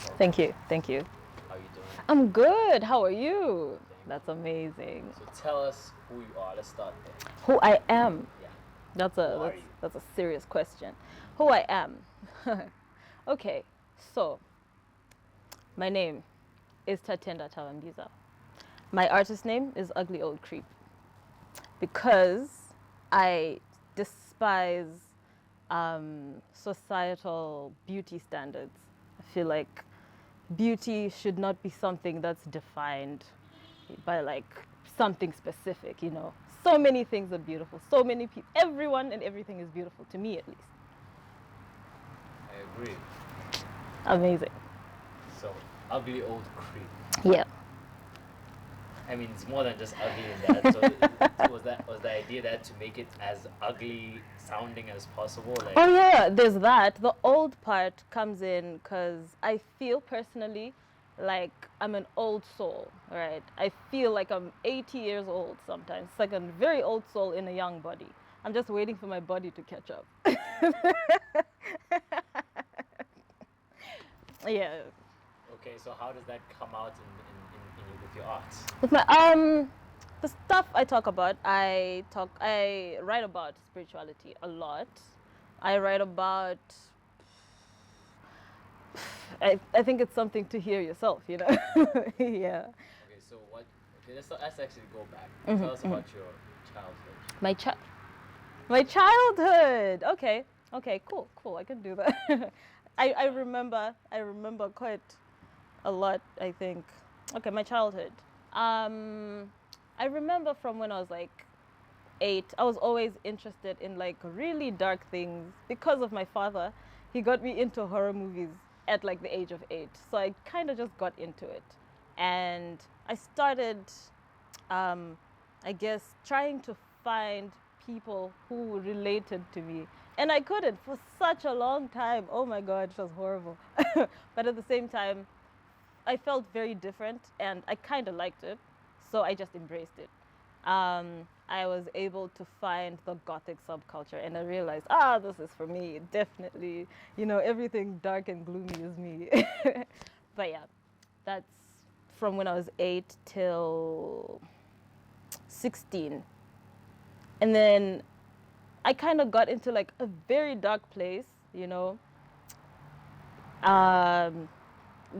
Thank Welcome. you. Thank you. How you doing? I'm good. How are you? Doing That's good. amazing. So tell us who you are. Let's start there. Who I am. Yeah. That's Who a are that's you? that's a serious question. Who I am. Okay. So, my name is Tatenda Tawambiza. My artist name is Uglyoldcreep because I despise societal beauty standards. I feel like beauty should not be something that's defined by like something specific, you know. So many things are beautiful. So many people, everyone and everything is beautiful to me at least. I agree. Amazing. So ugly old creep. Yeah. I mean, it's more than just ugly in that. So was the idea that to make it as ugly sounding as possible? Like, Oh yeah, there's that. The old part comes in because I feel personally like I'm an old soul, right? I feel like I'm 80 years old sometimes. It's like a very old soul in a young body. I'm just waiting for my body to catch up. Yeah. okay, so how does that come out with your art? With my the stuff I talk about, I write about spirituality a lot. I write about I think it's something to hear yourself, you know. Yeah. Okay, so what? Okay, let's actually go back. Tell us about your childhood. My child My childhood. Okay. Okay, cool. Cool. I can do that. Take I your time. remember quite a lot, I think. Okay, my childhood. Um I remember from when I was like 8, I was always interested in like really dark things because of my father. He got me into horror movies at like the age of 8. So I kind of just got into it. And I started um, I guess, trying to find people who related to me. And I couldn't for such a long time. Oh my God, it was horrible. But at the same time, I felt very different and I kind of liked it. So I just embraced it. I was able to find the gothic subculture and I realized, this is for me. Definitely, you know, everything dark and gloomy is me. But yeah, that's from when I was 8 till 16. And then I kind of got into like a very dark place, you know. Um,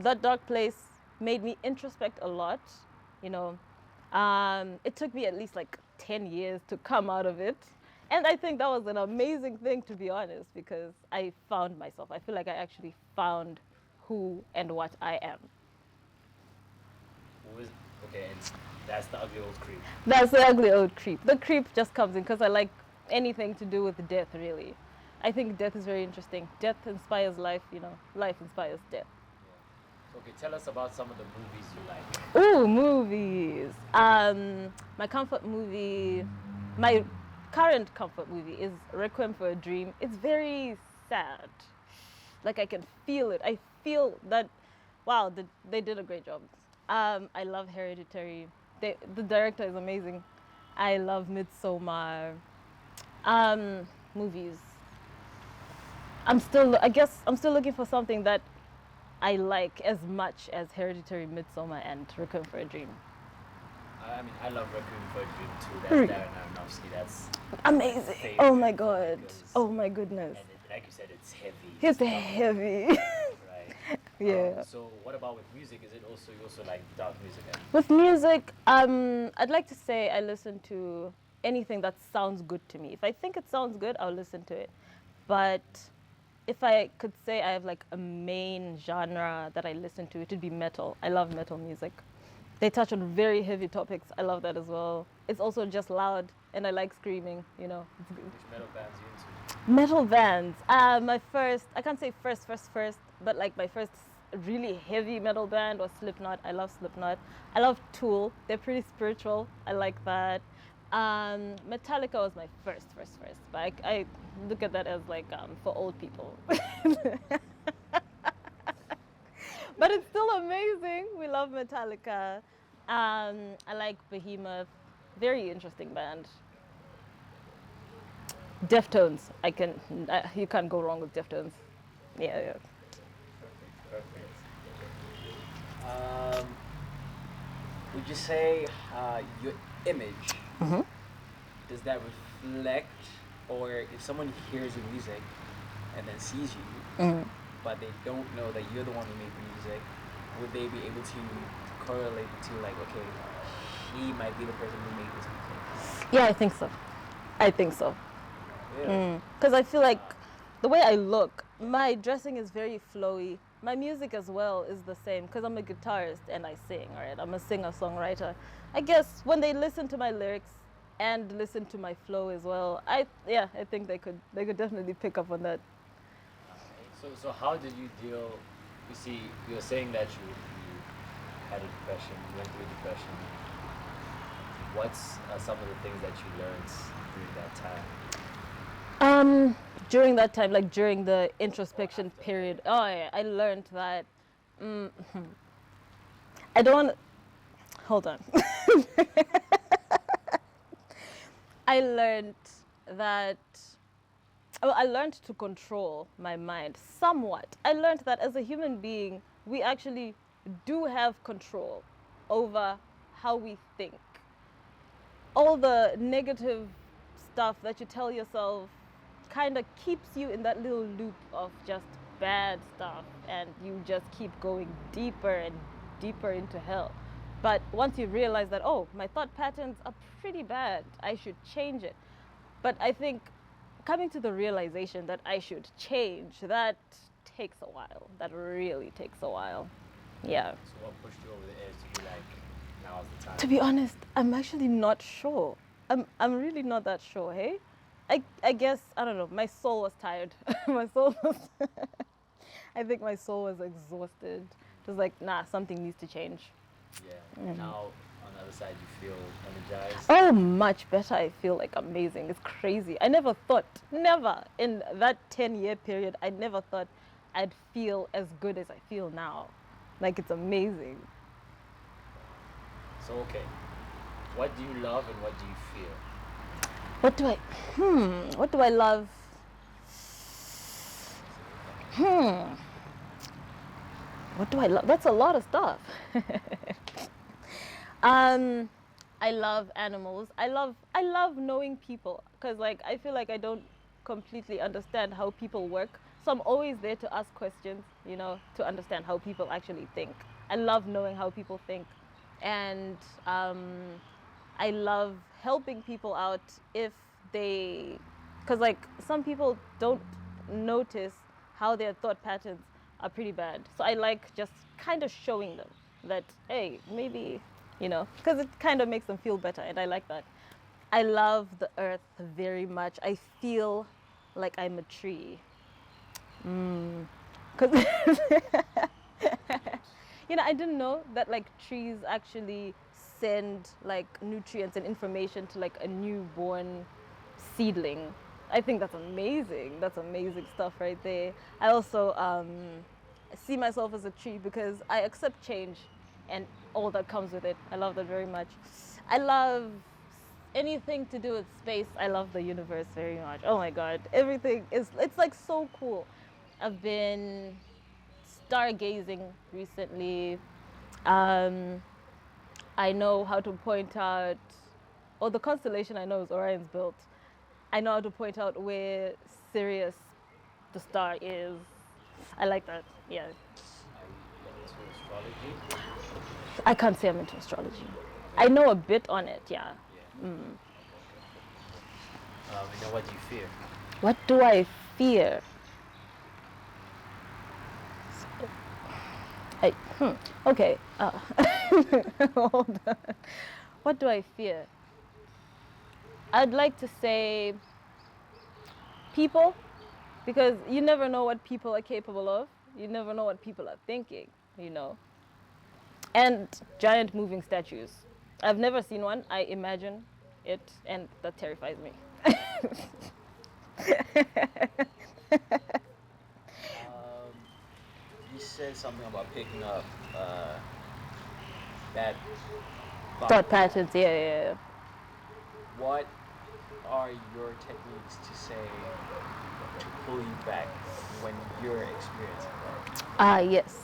that dark place made me introspect a lot, you know. It took me at least like 10 years to come out of it. And I think that was an amazing thing, to be honest, because I found myself. I feel like I actually found who and what I am. Who is okay? And that's the ugly old creep. That's the ugly old creep. The creep just comes in because I like anything to do with death, really. I think death is very interesting. Death inspires life, you know, life inspires death. Yeah. So okay, tell us about some of the movies you like. Ooh, movies. My comfort movie, my current comfort movie is Requiem for a Dream. It's very sad. Like I can feel it. I feel that, wow, they did a great job. I love Hereditary. The director is amazing. I love Midsommar. Movies. I guess I'm still looking for something that I like as much as Hereditary, Midsommar, and Requiem for a Dream. I mean, I love Requiem for a Dream too. That's Really? Darren Aronofsky. That's my Amazing. Oh my favorite film god. because, Oh my goodness. and like you said, it's heavy. It's It's dark, heavy. right? Yeah. So what about with music? Is it also you also like dark music? And With music, I'd like to say I listen to anything that sounds good to me. If I think it sounds good, I'll listen to it. But if I could say I have like a main genre that I listen to, it would be metal. I love metal music. They touch on very heavy topics. I love that as well. It's also just loud, and I like screaming. You know, it's good. which metal bands you into? Metal bands. My first, I can't say first, but like my first really heavy metal band was Slipknot. I love Slipknot. I love Tool. They're pretty spiritual. I like that. Metallica was my first. But I look at that as like for old people. But it's still amazing. We love Metallica. I like Behemoth. Very interesting band. Deftones. You can't go wrong with Deftones. Yeah, yeah. Perfect, perfect. Um, would you say your image, Mm-hmm. does that reflect, or if someone hears your music and then sees you, Mm. but they don't know that you're the one who made the music, would they be able to correlate to like, okay, he might be the person who made this music? Yeah, I think so. I think so. Really? Because I feel like the way I look, my dressing is very flowy. My music as well is the same because I'm a guitarist and I sing, right? I'm a singer-songwriter. I guess when they listen to my lyrics and listen to my flow as well, I think they could definitely pick up on that. So how did you deal? You see, you're saying that you had a depression, you went through a depression. What's some of the things that you learned during that time? During that time, like during the Or introspection after? period, oh yeah, I learned that I don't want. Hold on. I learned that well, I learned to control my mind somewhat. I learned that as a human being, we actually do have control over how we think. All the negative stuff that you tell yourself kind of keeps you in that little loop of just bad stuff, and you just keep going deeper and deeper into hell. But once you realize that, oh, my thought patterns are pretty bad, I should change it. But I think coming to the realization that I should change, that takes a while. That really takes a while. Yeah. So what pushed you over the edge to be like, now's the time? To be honest, I'm actually not sure. I'm really not that sure, hey? I guess, I don't know, my soul was tired. my soul was I think my soul was exhausted. It was like, nah, something needs to change. Yeah. Now on the other side, you feel energized. Oh, much better. I feel like amazing. It's crazy. I never thought, never in that 10-year period, I never thought I'd feel as good as I feel now. Like, it's amazing. So okay, what do you love and what do you fear? What do I, what do I love? What do I love? That's a lot of stuff. um, I love animals. I love knowing people because like I feel like I don't completely understand how people work. So I'm always there to ask questions, to understand how people actually think. I love knowing how people think, and I love helping people out if they, because like some people don't notice how their thought patterns are pretty bad. So I like just kind of showing them that, hey, maybe, because it kind of makes them feel better. And I like that. I love the earth very much. I feel like I'm a tree. Because I didn't know that like trees actually send like nutrients and information to like a newborn seedling. I think that's amazing. That's amazing stuff right there. I also see myself as a tree because I accept change and all that comes with it. I love that very much. I love anything to do with space. I love the universe very much. Oh my god, everything is, it's like so cool. I've been stargazing recently. Um, I know how to point out, or the constellation I know is Orion's belt. I know how to point out where Sirius, the star, is. I like that. Yeah. Are you into astrology? I can't say I'm into astrology. I Very. know a bit on it. Yeah. Yeah. And then what do you fear? What do I fear? I, okay. Hold on. What do I fear? I'd like to say people, because you never know what people are capable of. You never know what people are thinking, you know. And giant moving statues. I've never seen one. I imagine it, and that terrifies me. Um, you said something about picking up bad Thought thought patterns. patterns, yeah, yeah, yeah. What are your techniques to say to pull you back when you're experiencing that? Ah, yes.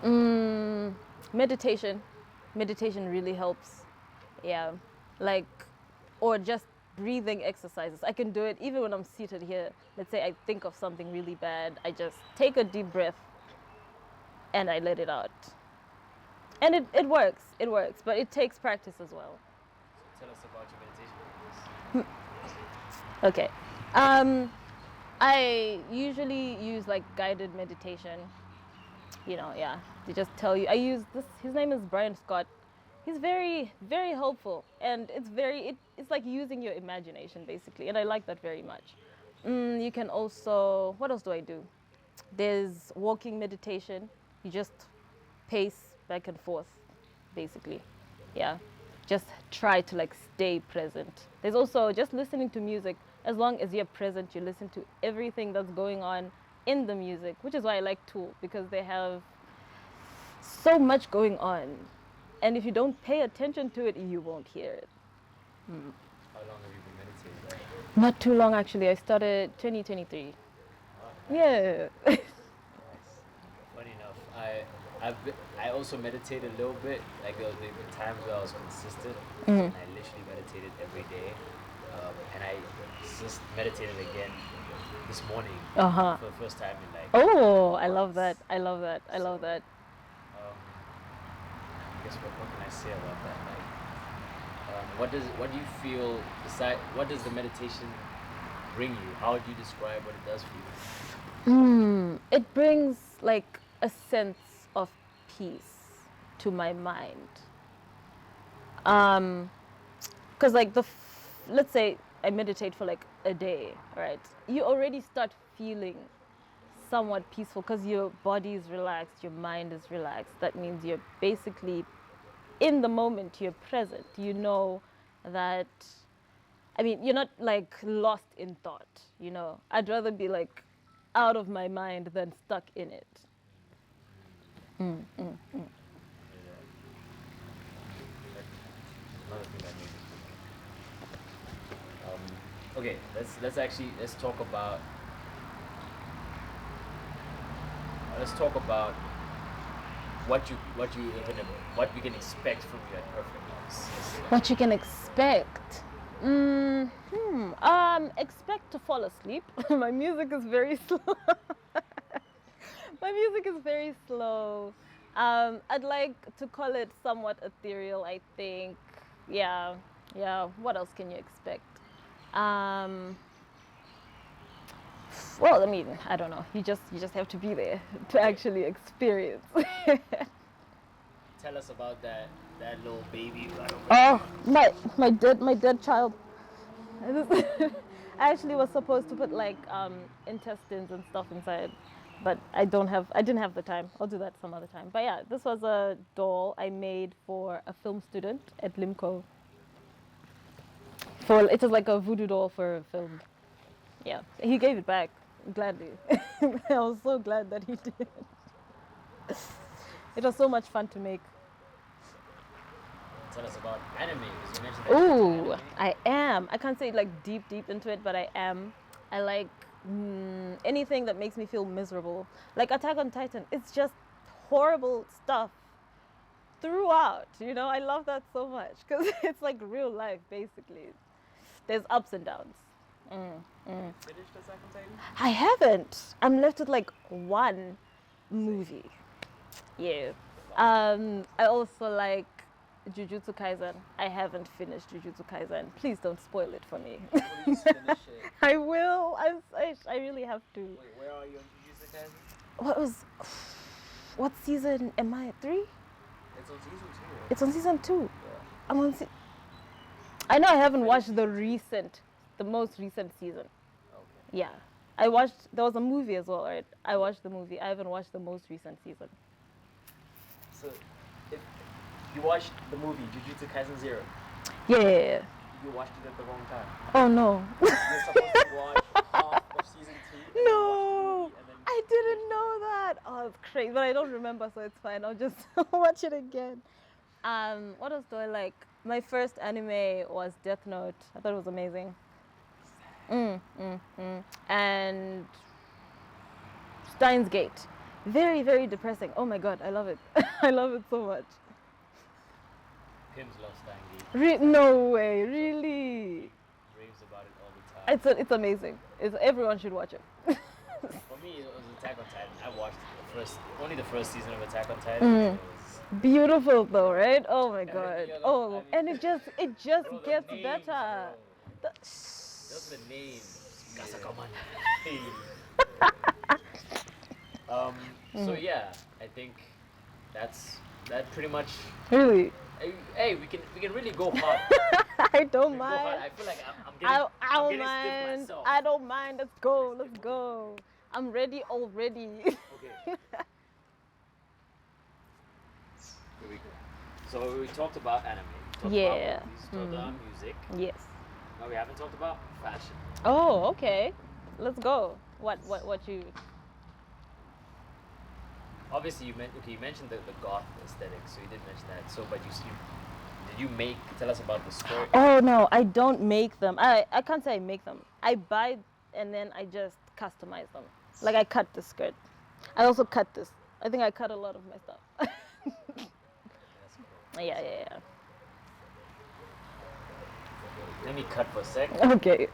Mm, Meditation. Meditation really helps. Yeah. Like, or just breathing exercises. I can do it even when I'm seated here. Let's say I think of something really bad. I just take a deep breath and I let it out. And it works. It works. But it takes practice as well. So tell us about your meditation practice. Okay. Um, I usually use like guided meditation. You know, yeah. They just tell you. I use this. His name is Brian Scott. He's very, very helpful, and it's like using your imagination basically, and I like that very much. You can also, what else do I do? There's walking meditation. You just pace back and forth, basically. Yeah. Just try to like stay present. There's also just listening to music. As long as you're present, you listen to everything that's going on in the music, which is why I like Tool, because they have so much going on. And if you don't pay attention to it, you won't hear it. How long have you been meditating? Not too long, actually. I started 2023. Oh, Yeah. nice. Funny enough, I also meditated a little bit. Like there were times where I was consistent, and I literally meditated every day. And I just meditated again this morning Uh-huh. for the first time in like. Oh, I love months. that. I love that. I love that. I guess what can I say about that? Like, what do you feel? What does the meditation bring you? How would you describe what it does for you? It brings like a sense of peace to my mind. Because like let's say I meditate for like a day, right? You already start feeling somewhat peaceful because your body is relaxed, your mind is relaxed. That means you're basically in the moment, you're present. You know that, I mean, you're not like lost in thought, you know. I'd rather be like out of my mind than stuck in it. Yeah. Another thing that made me think. Okay, let's talk about what we can expect from you at Perfect House. What you can expect? Expect to fall asleep. My music is very slow. My music is very slow. I'd like to call it somewhat ethereal, I think. Yeah, yeah. What else can you expect? Um, well, I mean, I don't know. You just have to be there to actually experience. Tell us about that little baby right over Oh, there. my dead child. I actually was supposed to put like intestines and stuff inside, but I didn't have the time. I'll do that some other time. But yeah, this was a doll I made for a film student at Limco. For it was like a voodoo doll for a film. Yeah, he gave it back gladly. I was so glad that he did. It was so much fun to make. Tell us about anime, because you mentioned that you're into Ooh, anime. I am. I can't say like deep into it, but I am. I like anything that makes me feel miserable. Like Attack on Titan, it's just horrible stuff throughout. You know, I love that so much because it's like real life basically. There's ups and downs. Finished Attack on Titan? I haven't. I'm left with like one movie. Yeah. I also like Jujutsu Kaisen. I haven't finished Jujutsu Kaisen. Please don't spoil it for me. Please finish it. I will. I really have to. Wait, where are you on Jujutsu Kaisen? What season am I at? 3? It's on season 2. Right? It's on season 2. Yeah. I'm on. I know I haven't Finished watched season 2? the most recent season. Okay. Yeah, I watched. There was a movie as well, right? I watched the movie. I haven't watched the most recent season. So, if you watched the movie Jujutsu Kaisen 0, Yeah. you watched it at the wrong time. Oh no. You're supposed to watch half of season 2 and then watch the No, movie and then I didn't know that. Oh, it's crazy, but I don't remember, so it's fine. I'll just watch it again. What else do I like? My first anime was Death Note. I thought it was amazing. And Steins Gate. Very, very depressing. Oh my god, I love it. I love it so much. Pims love Stangy. No way, really. Raves about it all the time. It's amazing. Everyone should watch it. For me, it was Attack on Titan. I watched only the first season of Attack on Titan. And it was Beautiful though, right? Oh my And then god. the other- Oh, I mean- and it just bro, the gets names, better. bro. The- Those are the names. Yeah. Kasakaman. So yeah, I think that pretty much. Really, Hey, we can really go hard. I We don't can go hard. mind. I feel like I'm I getting, I I'm don't getting stiff mind. myself. I don't mind. Let's go. Let's go. I'm ready already. Okay. Here we go. So we talked about anime. We talked Yeah. about movies, talked about music. Yes. Now we haven't talked about fashion. Oh, okay. Let's go. What you? Obviously, you mentioned the goth aesthetic, so you did mention that. So, but did you tell us about the skirt? Oh no, I don't make them. I can't say I make them. I buy and then I just customize them. Like I cut the skirt. I also cut this. I think I cut a lot of my stuff. That's cool. Yeah. Let me cut for a sec. Okay.